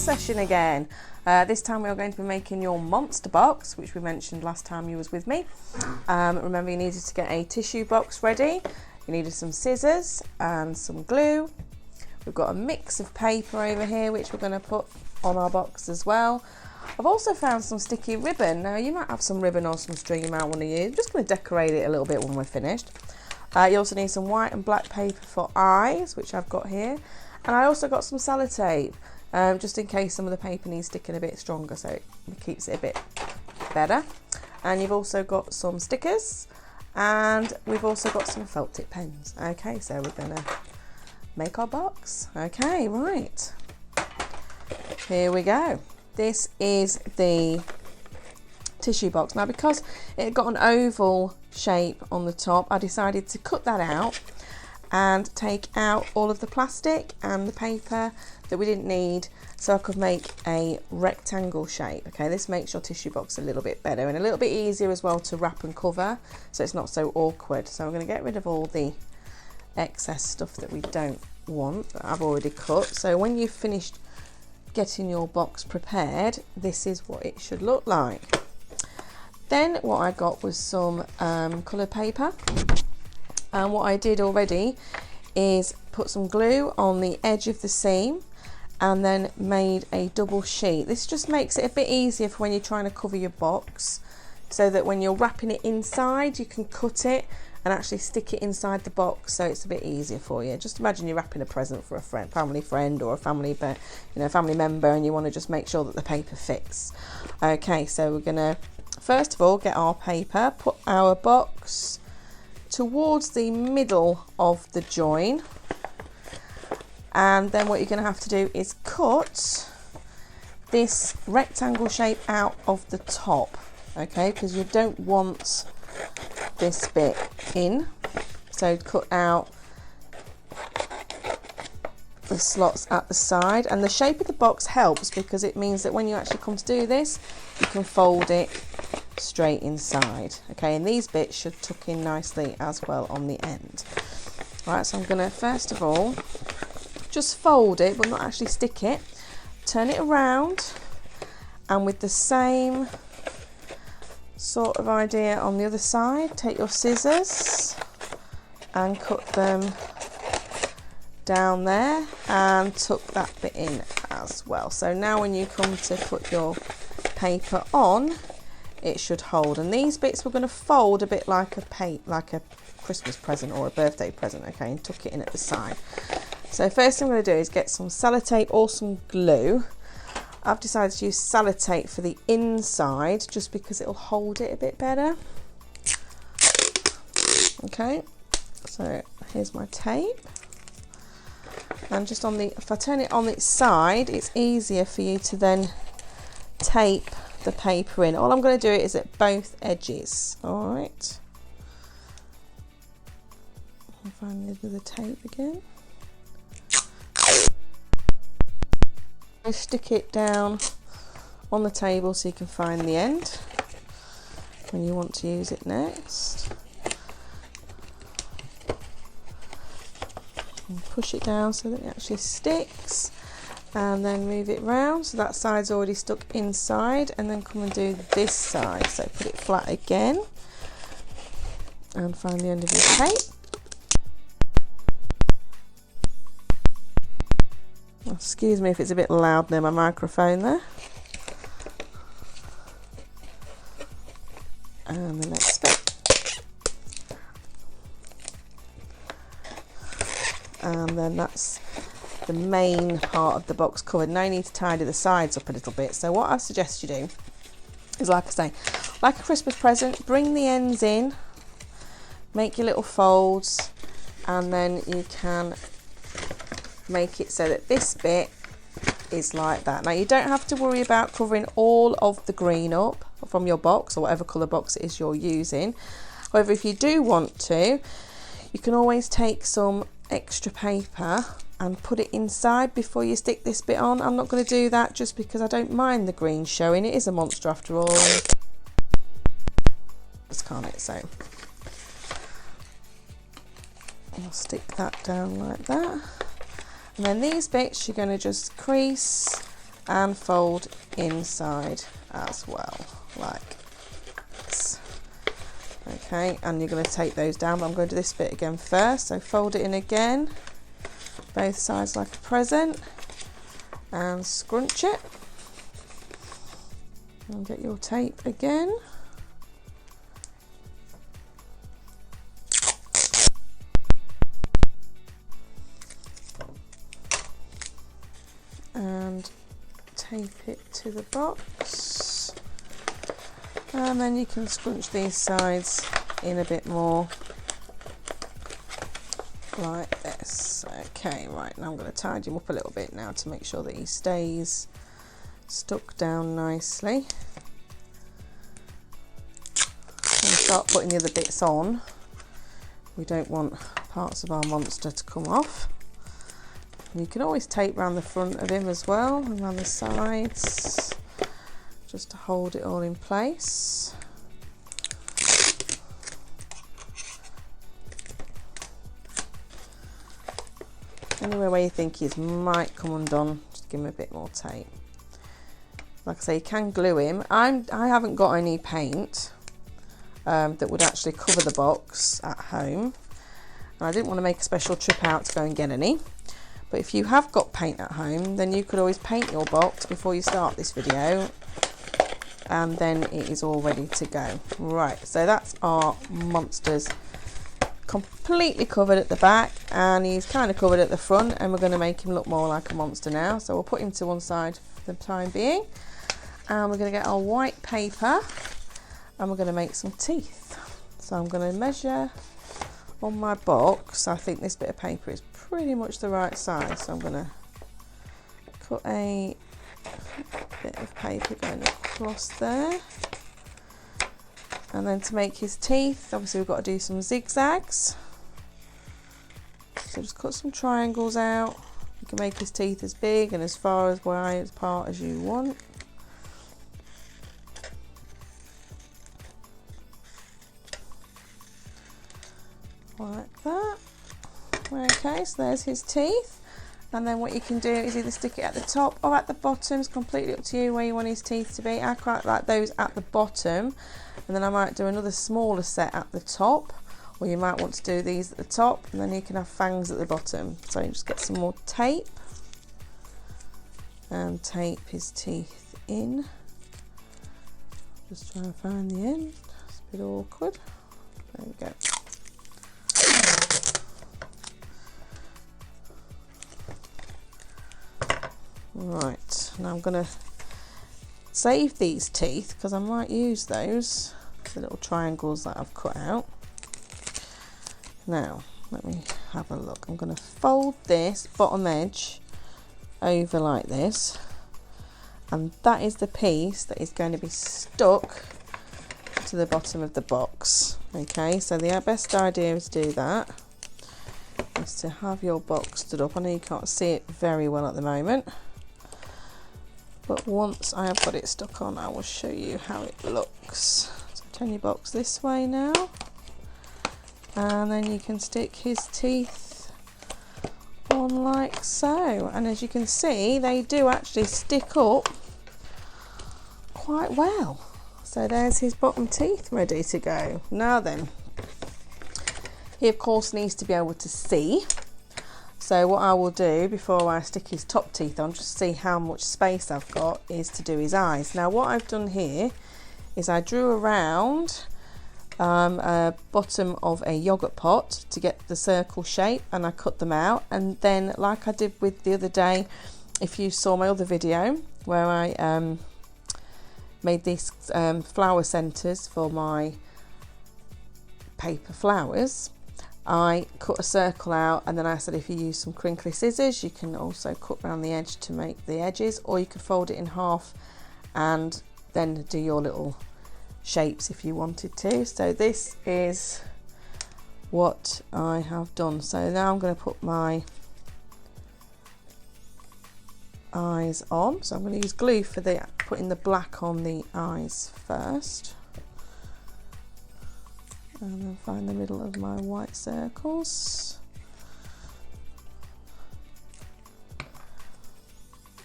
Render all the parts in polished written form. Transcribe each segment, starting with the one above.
session again. This time we are going to be making your monster box, which we mentioned last time you was with me. Remember, you needed to get a tissue box ready. You needed some scissors and some glue. We've got a mix of paper over here, which we're going to put on our box as well. I've also found some sticky ribbon. Now, you might have some ribbon or some string you might want to use. I'm just going to decorate it a little bit when we're finished. You also need some white and black paper for eyes, which I've got here. And I also got some sellotape, just in case some of the paper needs sticking a bit stronger, so it keeps it a bit better. And you've also got some stickers, and we've also got some felt tip pens. Okay, so we're going to make our box. Okay, right. Here we go. This is the tissue box. Now, because it got an oval shape on the top, I decided to cut that out and take out all of the plastic and the paper that we didn't need, so I could make a rectangle shape. Okay, this makes your tissue box a little bit better and a little bit easier as well to wrap and cover, so it's not so awkward. So I'm going to get rid of all the excess stuff that we don't want that I've already cut. So when you've finished getting your box prepared, this is what it should look like. Then what I got was some coloured paper, and what I did already is put some glue on the edge of the seam and then made a double sheet. This just makes it a bit easier for when you're trying to cover your box, so that when you're wrapping it inside you can cut it and actually stick it inside the box, so it's a bit easier for you. Just imagine you're wrapping a present for a friend, family friend, or a family member, and you want to just make sure that the paper fits. Okay, so we're gonna first of all get our paper, put our box towards the middle of the join, and then what you're going to have to do is cut this rectangle shape out of the top, okay, because you don't want this bit in, so cut out the slots at the side. And the shape of the box helps because it means that when you actually come to do this, you can fold it straight inside. Okay, and these bits should tuck in nicely as well on the end. Right, so I'm going to first of all just fold it, but not actually stick it. Turn it around, and with the same sort of idea on the other side, take your scissors and cut them down there and tuck that bit in as well. So now when you come to put your paper on, it should hold. And these bits we're going to fold a bit like a Christmas present or a birthday present, okay, and tuck it in at the side. So first thing I'm going to do is get some sellotape or some glue. I've decided to use sellotape for the inside just because it'll hold it a bit better. Okay, so here's my tape. And just on the, if I turn it on its side, it's easier for you to then tape the paper in. All I'm going to do is at both edges. All right. I'll find the tape again. I stick it down on the table so you can find the end when you want to use it next. And push it down so that it actually sticks, and then move it round so that side's already stuck inside, and then come and do this side. So put it flat again and find the end of your tape. Excuse me if it's a bit loud near my microphone there. And the next bit. And then that's the main part of the box covered. Now you need to tidy the sides up a little bit. So what I suggest you do is, like I say, like a Christmas present, bring the ends in, make your little folds, and then you can make it so that this bit is like that. Now you don't have to worry about covering all of the green up from your box or whatever colour box it is you're using. However, if you do want to, you can always take some extra paper and put it inside before you stick this bit on. I'm not going to do that just because I don't mind the green showing. It is a monster after all. Just can't it, so I'll stick that down like that. And then these bits you're going to just crease and fold inside as well, like this. Okay, and you're going to take those down, but I'm going to do this bit again first. So fold it in again, both sides like a present, and scrunch it. And get your tape again. And tape it to the box. And then you can scrunch these sides in a bit more like this. Okay, right, now I'm going to tidy him up a little bit now to make sure that he stays stuck down nicely. And start putting the other bits on. We don't want parts of our monster to come off. You can always tape around the front of him as well, and around the sides, just to hold it all in place. Anywhere where you think he might come undone, just give him a bit more tape. Like I say, you can glue him. I haven't got any paint that would actually cover the box at home, and I didn't want to make a special trip out to go and get any. But if you have got paint at home, then you could always paint your box before you start this video, and then it is all ready to go. Right, so that's our monsters completely covered at the back, and he's kind of covered at the front, and we're going to make him look more like a monster now. So we'll put him to one side for the time being, and we're going to get our white paper, and we're going to make some teeth. So I'm going to measure on my box. I think this bit of paper is pretty much the right size, so I'm going to cut a bit of paper going across there. And then to make his teeth, obviously we've got to do some zigzags. So just cut some triangles out. You can make his teeth as big and as far as wide apart as you want. Like that. Okay, so there's his teeth. And then what you can do is either stick it at the top or at the bottom. It's completely up to you where you want his teeth to be. I quite like those at the bottom, and then I might do another smaller set at the top, or you might want to do these at the top, and then you can have fangs at the bottom. So you just get some more tape and tape his teeth in. Just trying to find the end. It's a bit awkward. There we go. Right, now I'm going to save these teeth because I might use those, the little triangles that I've cut out. Now, let me have a look. I'm going to fold this bottom edge over like this, and that is the piece that is going to be stuck to the bottom of the box. Okay, so the best idea to do that is to have your box stood up. I know you can't see it very well at the moment, but once I have got it stuck on, I will show you how it looks. So turn your box this way now, and then you can stick his teeth on like so. And as you can see, they do actually stick up quite well. So there's his bottom teeth ready to go. Now then, he of course needs to be able to see. So what I will do before I stick his top teeth on, just to see how much space I've got, is to do his eyes. Now what I've done here is I drew around a bottom of a yogurt pot to get the circle shape, and I cut them out. And then, like I did with the other day, if you saw my other video where I made these flower centres for my paper flowers, I cut a circle out, and then I said if you use some crinkly scissors you can also cut around the edge to make the edges, or you could fold it in half and then do your little shapes if you wanted to. So this is what I have done. So now I'm going to put my eyes on. So I'm going to use glue for putting the black on the eyes first. And then find the middle of my white circles.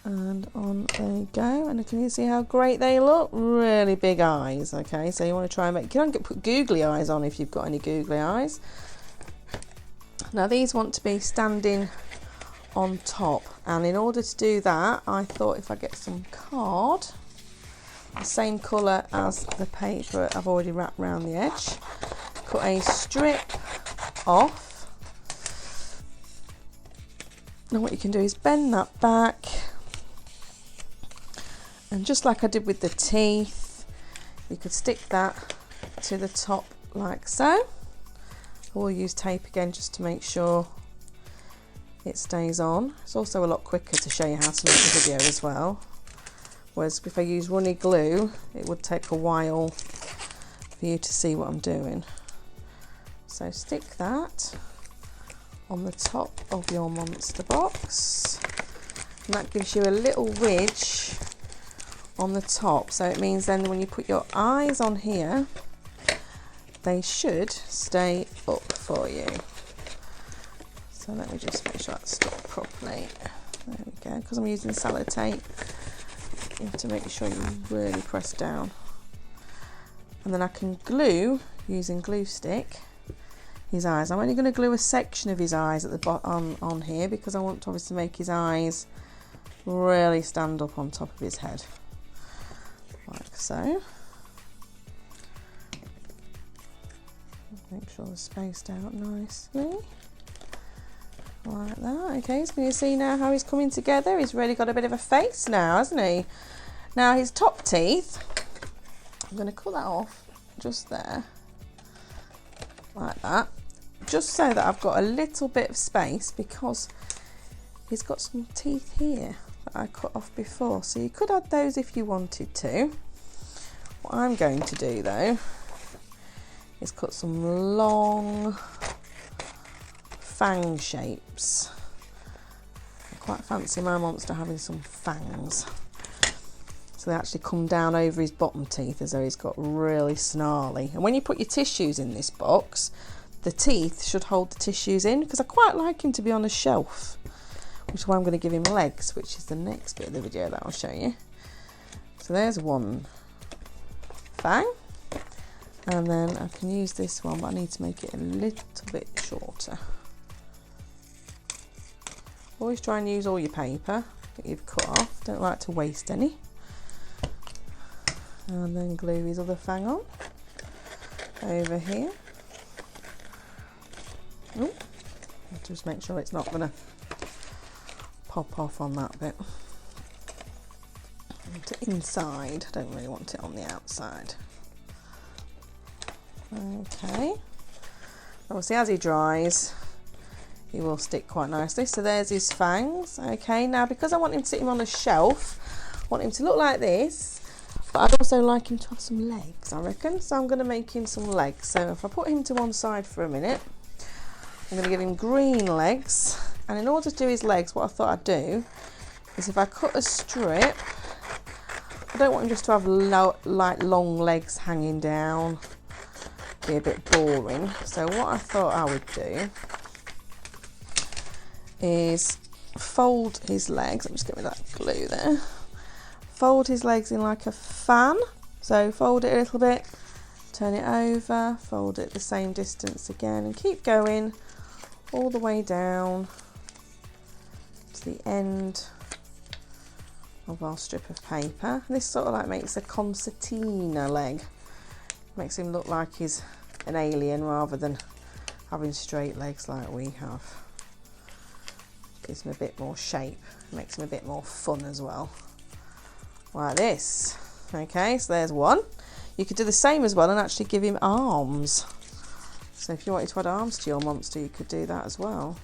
And on they go, and can you see how great they look? Really big eyes. Okay, so you want to try and make, you can put googly eyes on if you've got any googly eyes. Now these want to be standing on top, and in order to do that, I thought if I get some card, the same colour as the paper I've already wrapped around the edge, cut a strip off. Now what you can do is bend that back, and just like I did with the teeth, you could stick that to the top like so. We'll use tape again just to make sure it stays on. It's also a lot quicker to show you how to make the video as well. Whereas if I use runny glue, it would take a while for you to see what I'm doing. So stick that on the top of your monster box. And that gives you a little ridge on the top. So it means then when you put your eyes on here, they should stay up for you. So let me just make sure that's stuck properly. There we go. Because I'm using sellotape, you have to make sure you really press down. And then I can glue, using glue stick, his eyes. I'm only going to glue a section of his eyes at the bottom on here, because I want to obviously make his eyes really stand up on top of his head. Like so. Make sure they're spaced out nicely, like that. Okay, so can you see now how he's coming together? He's really got a bit of a face now, hasn't he? Now his top teeth, I'm going to cut that off just there, like that, just so that I've got a little bit of space, because he's got some teeth here that I cut off before, so you could add those if you wanted to. What I'm going to do though is cut some long fang shapes. I quite fancy my monster having some fangs. So they actually come down over his bottom teeth as though he's got really snarly. And when you put your tissues in this box, the teeth should hold the tissues in, because I quite like him to be on a shelf, which is why I'm going to give him legs, which is the next bit of the video that I'll show you. So there's one fang. And then I can use this one, but I need to make it a little bit shorter. Always try and use all your paper that you've cut off. Don't like to waste any. And then glue his other fang on over here. Ooh. Just make sure it's not going to pop off on that bit. I want it inside. I don't really want it on the outside. Okay, obviously as he dries, he will stick quite nicely. So there's his fangs. Okay, now because I want him to sit him on a shelf, I want him to look like this, but I'd also like him to have some legs, I reckon. So I'm going to make him some legs. So if I put him to one side for a minute, I'm going to give him green legs. And in order to do his legs, what I thought I'd do is if I cut a strip, I don't want him just to have like long legs hanging down. Be a bit boring. So what I thought I would do is fold his legs. Let me just get rid of that glue there. Fold his legs in like a fan. So fold it a little bit, turn it over, fold it the same distance again, and keep going all the way down to the end of our strip of paper. And this sort of like makes a concertina leg. Makes him look like he's an alien rather than having straight legs like we have. Gives him a bit more shape, makes him a bit more fun as well. Like this. Okay, so there's one. You could do the same as well and actually give him arms. So if you wanted to add arms to your monster, you could do that as well.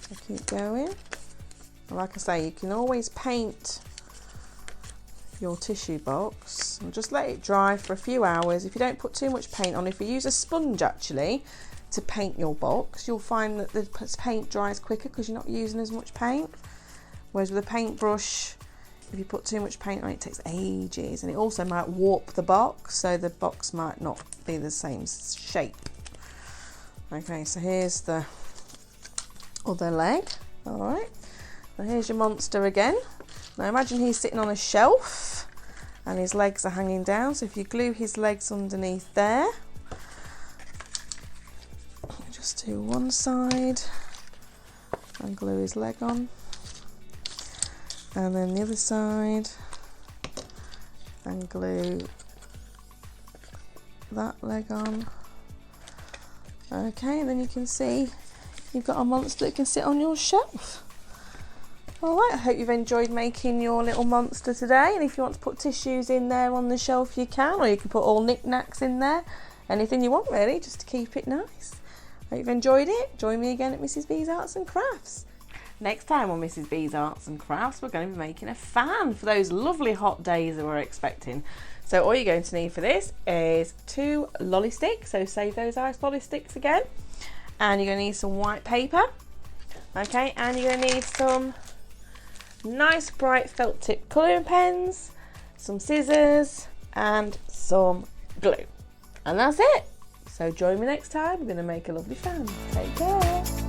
So keep going. And like I say, you can always paint your tissue box and just let it dry for a few hours. If you don't put too much paint on, if you use a sponge actually to paint your box, you'll find that the paint dries quicker because you're not using as much paint. Whereas with a paintbrush, if you put too much paint on it, it takes ages, and it also might warp the box, so the box might not be the same shape. Okay, so here's the other leg. All right, now here's your monster again. Now imagine he's sitting on a shelf and his legs are hanging down, so if you glue his legs underneath there, just do one side and glue his leg on, and then the other side and glue that leg on. Okay, and then you can see you've got a monster that can sit on your shelf. Alright, I hope you've enjoyed making your little monster today, and if you want to put tissues in there on the shelf you can, or you can put all knickknacks in there, anything you want really, just to keep it nice. Hope you've enjoyed it. Join me again at Mrs B's Arts and Crafts. Next time on Mrs B's Arts and Crafts we're going to be making a fan for those lovely hot days that we're expecting. So all you're going to need for this is 2 lolly sticks, so save those ice lolly sticks again, and you're going to need some white paper, okay, and you're going to need some nice bright felt tip colouring pens, some scissors and some glue, and that's it. So join me next time, we're going to make a lovely fan. Take care.